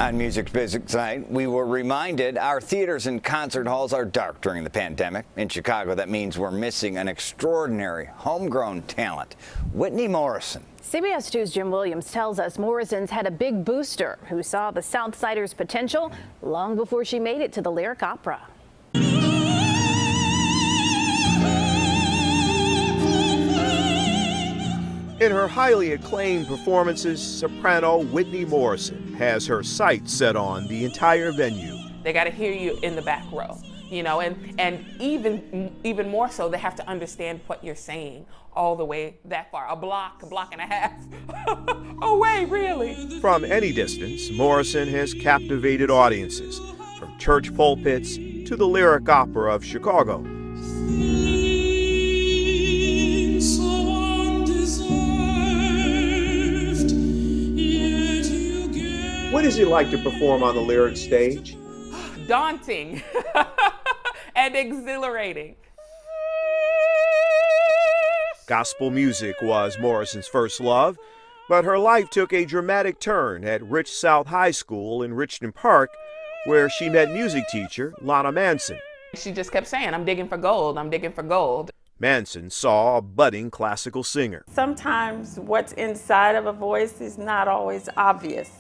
On Music's Basic Site, we were reminded our theaters and concert halls are dark during the pandemic. In Chicago, that means we're missing an extraordinary homegrown talent, Whitney Morrison. CBS 2's Jim Williams tells us Morrison's had a big booster who saw the Southsiders' potential long before she made it to the lyric opera. In her highly acclaimed performances, soprano Whitney Morrison has her sights set on the entire venue. They got to hear you in the back row, you know, and even more so, they have to understand what you're saying all the way that far, a block and a half away, really. From any distance, Morrison has captivated audiences, from church pulpits to the lyric opera of Chicago. What is it like to perform on the lyric stage? Daunting and exhilarating. Gospel music was Morrison's first love, but her life took a dramatic turn at Rich South High School in Richmond Park, where she met music teacher Lana Manson. She just kept saying, "I'm digging for gold, I'm digging for gold." Manson saw a budding classical singer. Sometimes what's inside of a voice is not always obvious.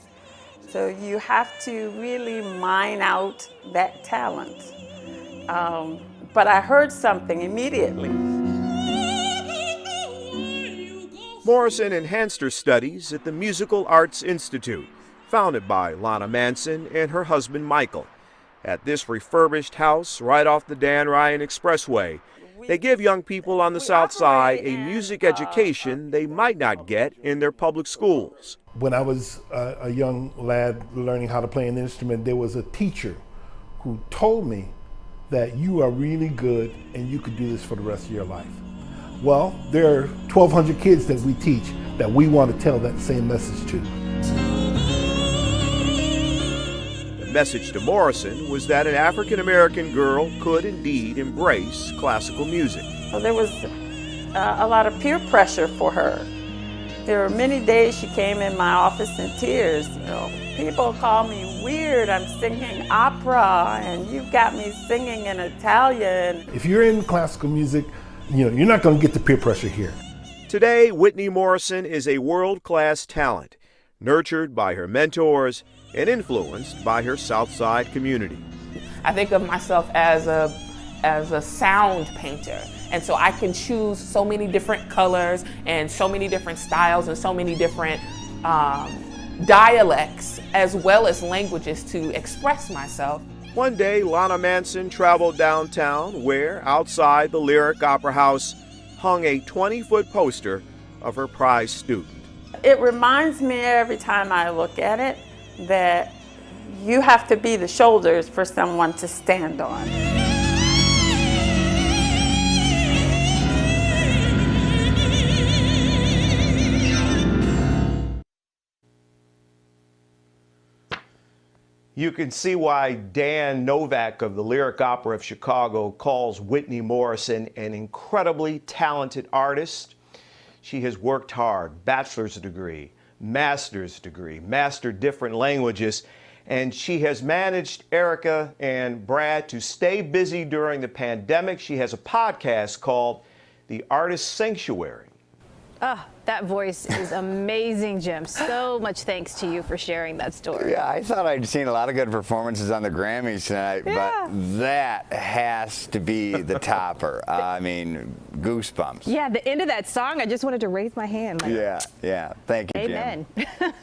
So you have to really mine out that talent. But I heard something immediately. Morrison enhanced her studies at the Musical Arts Institute, founded by Lana Manson and her husband Michael. At this refurbished house right off the Dan Ryan Expressway, they give young people on the South Side a music education they might not get in their public schools. When I was a young lad learning how to play an instrument, there was a teacher who told me that you are really good and you could do this for the rest of your life. Well, there are 1,200 kids that we teach that we want to tell that same message to. The message to Morrison was that an African-American girl could indeed embrace classical music. So there was a lot of peer pressure for her. There were many days she came in my office in tears. You know, people call me weird. I'm singing opera, and you've got me singing in Italian. If you're in classical music, you know, you're not going to get the peer pressure here. Today, Whitney Morrison is a world-class talent, nurtured by her mentors and influenced by her Southside community. I think of myself as a sound painter. And so I can choose so many different colors and so many different styles and so many different dialects as well as languages to express myself. One day, Lana Manson traveled downtown where, outside the Lyric Opera House, hung a 20-foot poster of her prize student. It reminds me every time I look at it that you have to be the shoulders for someone to stand on. You can see why Dan Novak of the Lyric Opera of Chicago calls Whitney Morrison an incredibly talented artist. She has worked hard, bachelor's degree, master's degree, mastered different languages, and she has managed Erica and Brad to stay busy during the pandemic. She has a podcast called The Artist Sanctuary. That voice is amazing, Jim. So much thanks to you for sharing that story. Yeah, I thought I'd seen a lot of good performances on the Grammys tonight, Yeah. but that has to be the topper. I mean, goosebumps. Yeah, the end of that song, I just wanted to raise my hand. Like, Yeah. Thank you, Jim. amen.